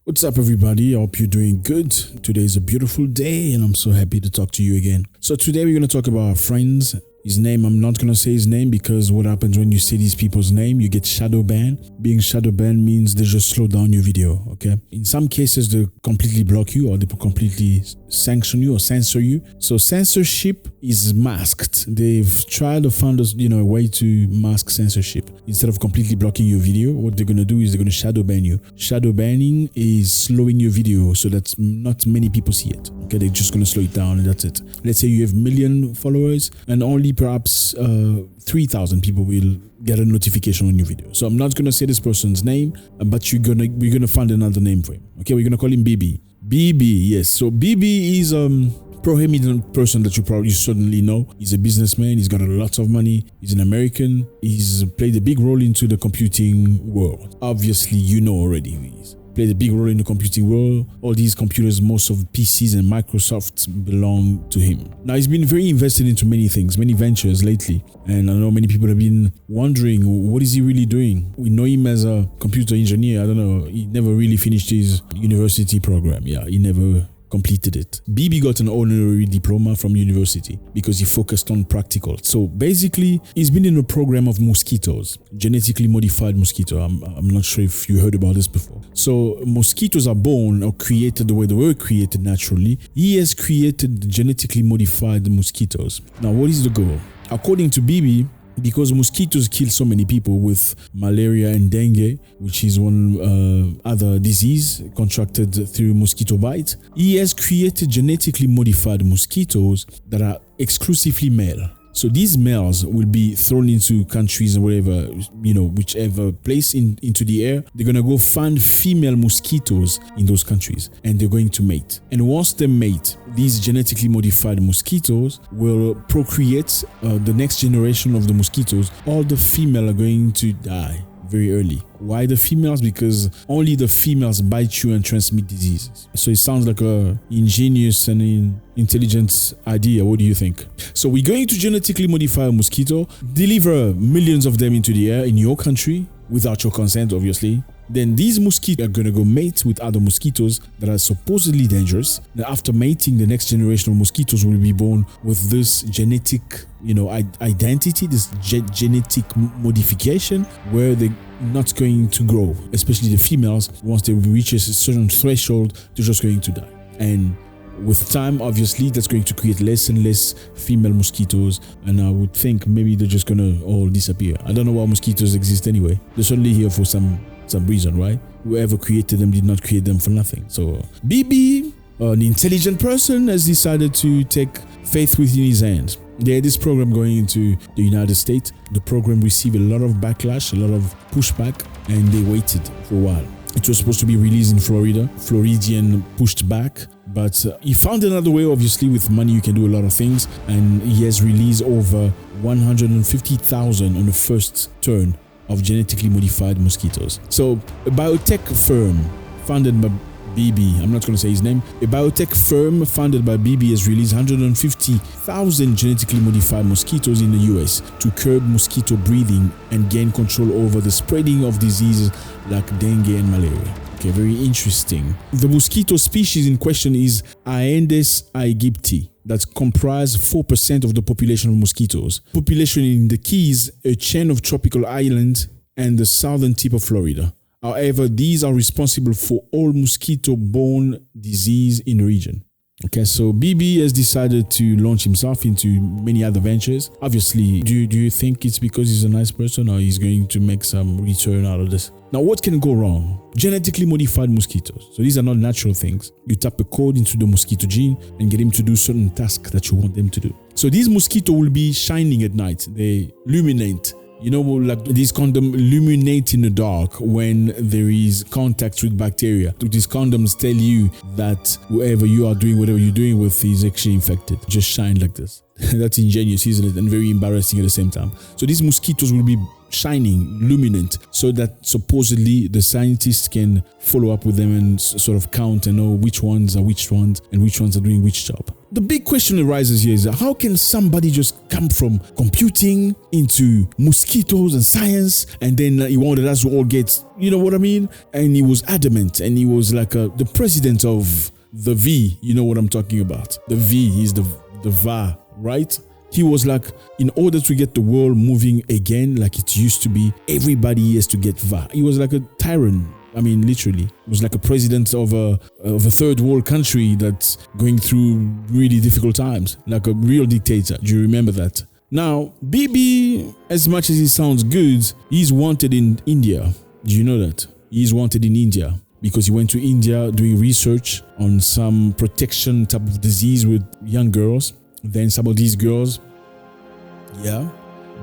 What's up, everybody? I hope you're doing good. Today is a beautiful day and I'm so happy to talk to you again. So today we're going to talk about our friends. His name, I'm not going to say his name because what happens when you say these people's name, you get shadow banned. Being shadow banned means they just slow down your video, okay? In some cases, they completely block you or they completely sanction you or censor you. So censorship is masked. They've tried to find a way to mask censorship. Instead of completely blocking your video, what they're going to do is they're going to shadow ban you. Shadow banning is slowing your video so that not many people see it. Okay, they're just going to slow it down and that's it. Let's say you have 1 million followers and only perhaps 3,000 people will get a notification on your video. So I'm not going to say this person's name, but we're going to find another name for him. Okay, we're going to call him BB. BB, yes. So BB is prominent person that you certainly know. He's a businessman. He's got a lot of money. He's an American. He's played a big role into the computing world. Obviously, you know already who he is. Played a big role in the computing world. All these computers, most of PCs and Microsoft belong to him. Now, he's been very invested into many things, many ventures lately. And I know many people have been wondering, what is he really doing? We know him as a computer engineer. I don't know. He never really finished his university program. Yeah, he never completed it. BB got an honorary diploma from university because he focused on practical. So basically, he's been in a program of mosquitoes, genetically modified mosquito. I'm not sure if you heard about this before. So mosquitoes are born or created the way they were created naturally. He has created genetically modified mosquitoes. Now, what is the goal? According to BB, because mosquitoes kill so many people with malaria and dengue, which is one other disease contracted through mosquito bite, he has created genetically modified mosquitoes that are exclusively male. So these males will be thrown into countries and wherever, whichever place into the air. They're going to go find female mosquitoes in those countries and they're going to mate. And once they mate, these genetically modified mosquitoes will procreate the next generation of the mosquitoes. All the females are going to die very early. Why the females? Because only the females bite you and transmit diseases. So it sounds like a ingenious and intelligent idea. What do you think? So we're going to genetically modify a mosquito, deliver millions of them into the air in your country without your consent, obviously. Then these mosquitoes are going to go mate with other mosquitoes that are supposedly dangerous. Now, after mating, the next generation of mosquitoes will be born with this genetic, identity, this genetic modification where they're not going to grow, especially the females. Once they reach a certain threshold, they're just going to die. And with time, obviously, that's going to create less and less female mosquitoes. And I would think maybe they're just going to all disappear. I don't know why mosquitoes exist anyway. They're certainly here for some reason, right? Whoever created them did not create them for nothing. So BB, an intelligent person, has decided to take faith within his hands. They had this program going into the United States. The program received a lot of backlash, a lot of pushback, and they waited for a while. It was supposed to be released in Florida. Floridian pushed back, but he found another way. Obviously, with money, you can do a lot of things. And he has released over 150,000 on the first turn of genetically modified mosquitoes. So a biotech firm founded by BB, I'm not going to say his name, a biotech firm founded by BB has released 150,000 genetically modified mosquitoes in the US to curb mosquito breeding and gain control over the spreading of diseases like dengue and malaria. Okay, very interesting. The mosquito species in question is Aedes aegypti, that comprise 4% of the population of mosquitoes. Population in the Keys, a chain of tropical islands, and the southern tip of Florida. However, these are responsible for all mosquito-borne disease in the region. Okay, so BB has decided to launch himself into many other ventures. Obviously, do you think it's because he's a nice person or he's going to make some return out of this? Now, what can go wrong? Genetically modified mosquitoes. So these are not natural things. You tap a code into the mosquito gene and get him to do certain tasks that you want them to do. So these mosquitoes will be shining at night. They illuminate. Like these condoms illuminate in the dark when there is contact with bacteria. These condoms tell you that whatever you're doing with is actually infected. Just shine like this. That's ingenious, isn't it? And very embarrassing at the same time. So these mosquitoes will be shining, luminant, so that supposedly the scientists can follow up with them and sort of count and know which ones are which ones and which ones are doing which job. The big question arises here is how can somebody just come from computing into mosquitoes and science, and then he wanted us to all get, you know what I mean? And he was adamant, and he was like the president of the V, you know what I'm talking about. The V is the VA, right? He was like, in order to get the world moving again like it used to be, everybody has to get VA. He was like a tyrant. I mean, literally. He was like a president of a third world country that's going through really difficult times, like a real dictator. Do you remember that? Now, Bibi, as much as he sounds good, he's wanted in India. Do you know that? He's wanted in India because he went to India doing research on some protection type of disease with young girls. Then some of these girls,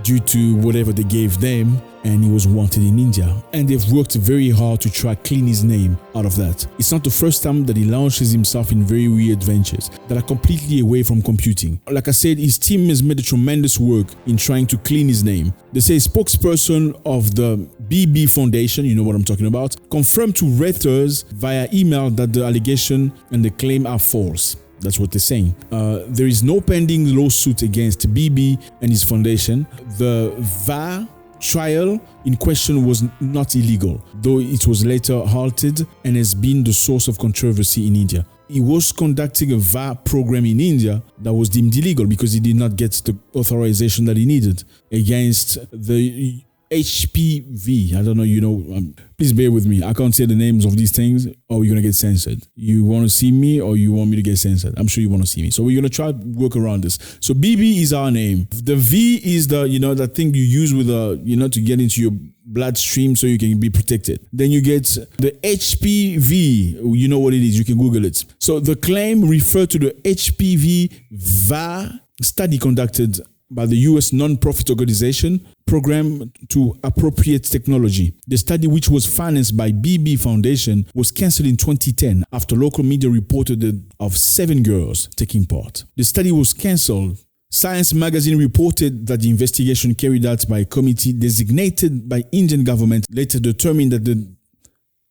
due to whatever they gave them, and he was wanted in India. And they've worked very hard to try clean his name out of that. It's not the first time that he launches himself in very weird ventures that are completely away from computing. Like I said, his team has made a tremendous work in trying to clean his name. They say a spokesperson of the BB Foundation, you know what I'm talking about, confirmed to Reuters via email that the allegation and the claim are false. That's what they're saying. There is no pending lawsuit against BB and his foundation. The VA trial in question was not illegal, though it was later halted and has been the source of controversy in India. He was conducting a VA program in India that was deemed illegal because he did not get the authorization that he needed against the HPV. I don't know, please bear with me. I can't say the names of these things or we're going to get censored. You want to see me or you want me to get censored? I'm sure you want to see me. So we're going to try to work around this. So BB is our name. The V is that thing you use with to get into your bloodstream so you can be protected. Then you get the HPV. You know what it is. You can Google it. So the claim referred to the HPV VA study conducted by the US non-profit organization Program to Appropriate Technology. The study, which was financed by BB Foundation, was cancelled in 2010 after local media reported of 7 girls taking part. The study was cancelled. Science magazine reported that the investigation carried out by a committee designated by Indian government later determined that it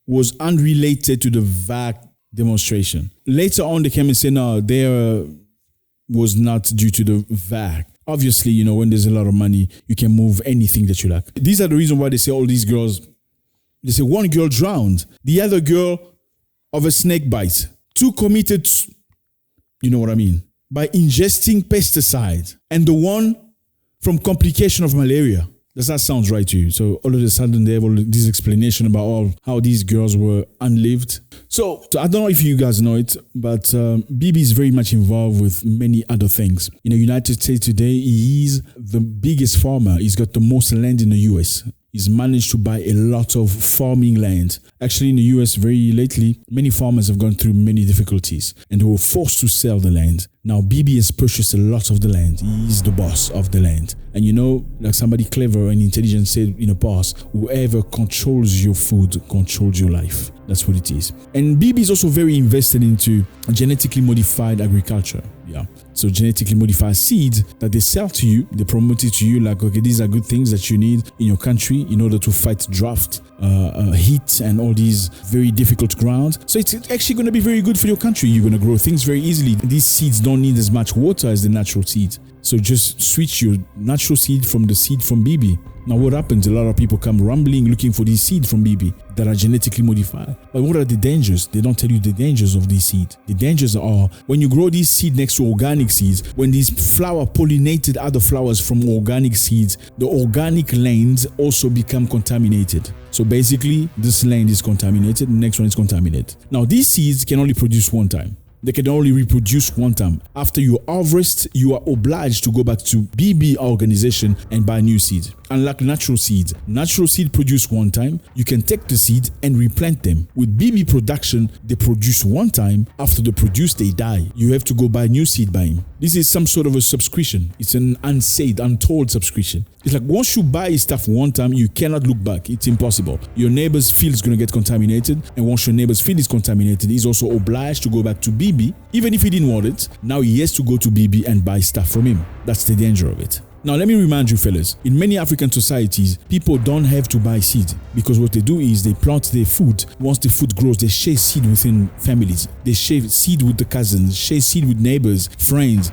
was unrelated to the VAC demonstration. Later on, they came and said, no, there was not due to the VAC. Obviously, when there's a lot of money, you can move anything that you like. These are the reason why they say all these girls, they say one girl drowned, the other girl of a snake bite, 2 committed, you know what I mean, by ingesting pesticides, and the one from complication of malaria. Does that sound right to you? So all of a sudden they have all this explanation about how these girls were unlived. So I don't know if you guys know it, but BB is very much involved with many other things. In the United States today, he is the biggest farmer. He's got the most land in the US. He's managed to buy a lot of farming land. Actually, in the US, very lately, many farmers have gone through many difficulties and they were forced to sell the land. Now, BB has purchased a lot of the land. He is the boss of the land. And like somebody clever and intelligent said in the past, whoever controls your food controls your life. That's what it is. And BB is also very invested into genetically modified agriculture. Yeah. So genetically modified seeds that they sell to you, they promote it to you like, okay, these are good things that you need in your country in order to fight drought, heat, and all these very difficult grounds. So it's actually going to be very good for your country. You're going to grow things very easily. These seeds don't need as much water as the natural seed. So just switch your natural seed from the seed from BB. Now what happens? A lot of people come rumbling looking for these seeds from BB that are genetically modified. But what are the dangers? They don't tell you the dangers of these seeds. The dangers are when you grow these seeds next to organic seeds, when these flower pollinated other flowers from organic seeds, the organic lands also become contaminated. So basically, this land is contaminated, the next one is contaminated. Now these seeds can only produce one time. They can only reproduce one time. After you harvest, you are obliged to go back to BB organization and buy new seeds. Unlike natural seeds produce one time. You can take the seeds and replant them. With BB production, they produce one time. After they produce, they die. You have to go buy new seed by him. This is some sort of a subscription. It's an unsaid, untold subscription. It's like once you buy stuff one time, you cannot look back. It's impossible. Your neighbor's field is going to get contaminated. And once your neighbor's field is contaminated, he's also obliged to go back to BB. Even if he didn't want it, now he has to go to BB and buy stuff from him. That's the danger of it. Now, let me remind you, fellas, in many African societies, people don't have to buy seed because what they do is they plant their food. Once the food grows, they share seed within families. They share seed with the cousins, share seed with neighbors, friends,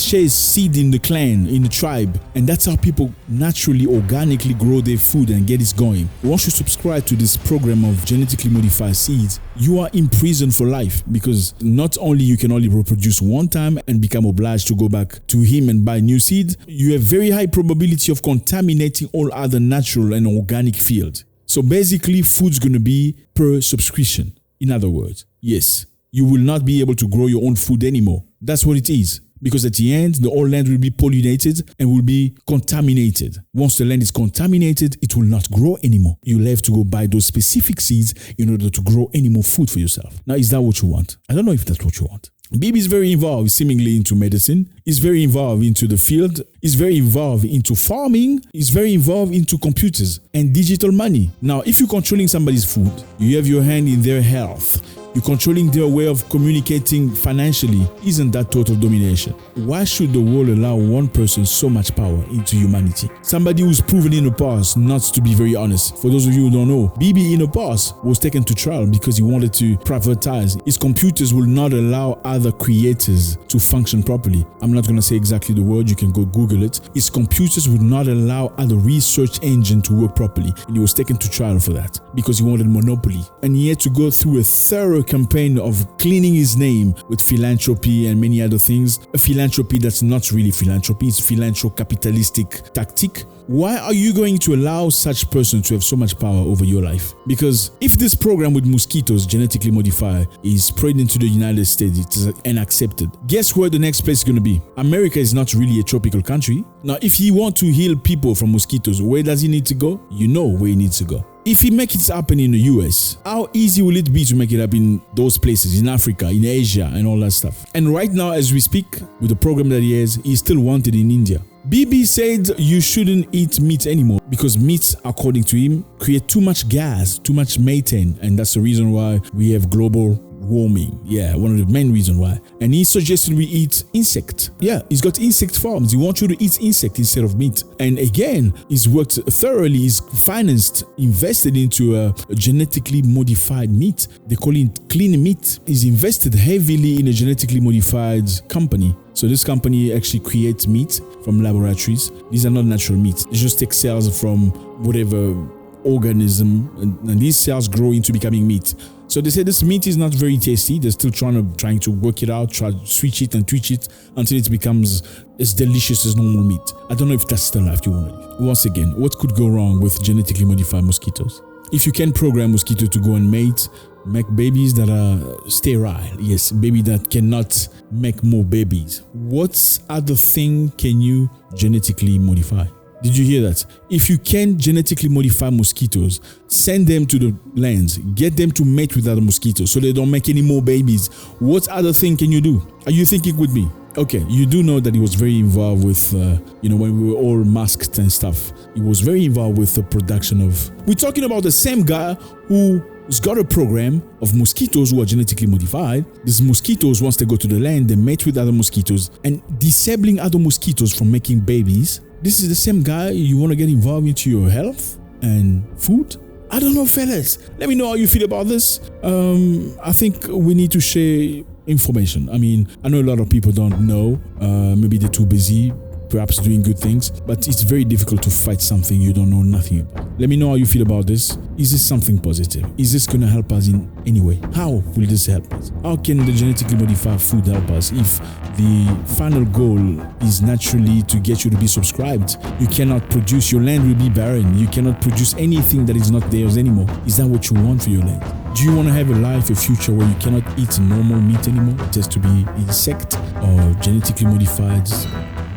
share seed in the clan, in the tribe. And that's how people naturally, organically grow their food and get it going. Once you subscribe to this program of genetically modified seeds, you are imprisoned for life because not only you can only reproduce one time and become obliged to go back to him and buy new seed, you have very high probability of contaminating all other natural and organic fields. So basically, food's going to be per subscription. In other words, yes, you will not be able to grow your own food anymore. That's what it is. Because at the end, the whole land will be pollinated and will be contaminated. Once the land is contaminated, it will not grow anymore. You'll have to go buy those specific seeds in order to grow any more food for yourself. Now, is that what you want? I don't know if that's what you want. Bibi is very involved seemingly into medicine. He's very involved into the field. He's very involved into farming. He's very involved into computers and digital money. Now, if you're controlling somebody's food, you have your hand in their health. You're controlling their way of communicating financially. Isn't that total domination? Why should the world allow one person so much power into humanity? Somebody who's proven in the past not to be very honest. For those of you who don't know, Bibi in the past was taken to trial because he wanted to privatize. His computers will not allow other creators to function properly. I'm not going to say exactly the word. You can go Google it. His computers would not allow other research engine to work properly. And he was taken to trial for that because he wanted monopoly. And he had to go through a thorough campaign of cleaning his name with philanthropy and many other things. A philanthropy that's not really philanthropy, it's philanthro-capitalistic tactic. Why are you going to allow such person to have so much power over your life? Because if this program with mosquitoes genetically modified is spread into the United States and accepted, guess where the next place is going to be? America is not really a tropical country. Now, if he wants to heal people from mosquitoes, where does he need to go? You know where he needs to go. If he makes it happen in the US, how easy will it be to make it happen in those places, in Africa, in Asia, and all that stuff? And right now, as we speak, with the program that he has, he's still wanted in India. Bibi said you shouldn't eat meat anymore because meat, according to him, create too much gas, too much methane, and that's the reason why we have global warming. Yeah, one of the main reasons why. And he suggested we eat insect. Yeah, he's got insect farms. He wants you to eat insect instead of meat. And again, he's worked thoroughly. He's financed, invested into a genetically modified meat. They call it clean meat. He's invested heavily in a genetically modified company. So this company actually creates meat from laboratories. These are not natural meats. They just take cells from whatever organism, and these cells grow into becoming meat. So they say this meat is not very tasty. They're still trying to work it out, try to switch it and tweak it until it becomes as delicious as normal meat. I don't know if that's the life you want to live. Once again, what could go wrong with genetically modified mosquitoes? If you can program mosquito to go and make babies that are sterile, yes, baby that cannot make more babies, what other thing can you genetically modify? Did you hear that? If you can genetically modify mosquitoes, send them to the lands, get them to mate with other mosquitoes so they don't make any more babies. What other thing can you do? Are you thinking with me? Okay, you do know that he was very involved with, when we were all masked and stuff. He was very involved with the production of... We're talking about the same guy who's got a program of mosquitoes who are genetically modified. These mosquitoes, once they go to the land, they mate with other mosquitoes and disabling other mosquitoes from making babies. This is the same guy you want to get involved into your health and food? I don't know, fellas. Let me know how you feel about this. I think we need to share information. I mean, I know a lot of people don't know. Maybe they're too busy, perhaps doing good things, but it's very difficult to fight something you don't know nothing about. Let me know how you feel about this. Is this something positive? Is this going to help us in any way? How will this help us? How can the genetically modified food help us if the final goal is naturally to get you to be subscribed? You cannot produce, your land will be barren. You cannot produce anything that is not theirs anymore. Is that what you want for your land? Do you want to have a life, a future where you cannot eat normal meat anymore? It has to be insect or genetically modified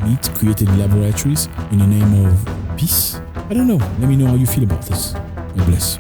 meat created in laboratories in the name of peace? I don't know. Let me know how you feel about this. God bless.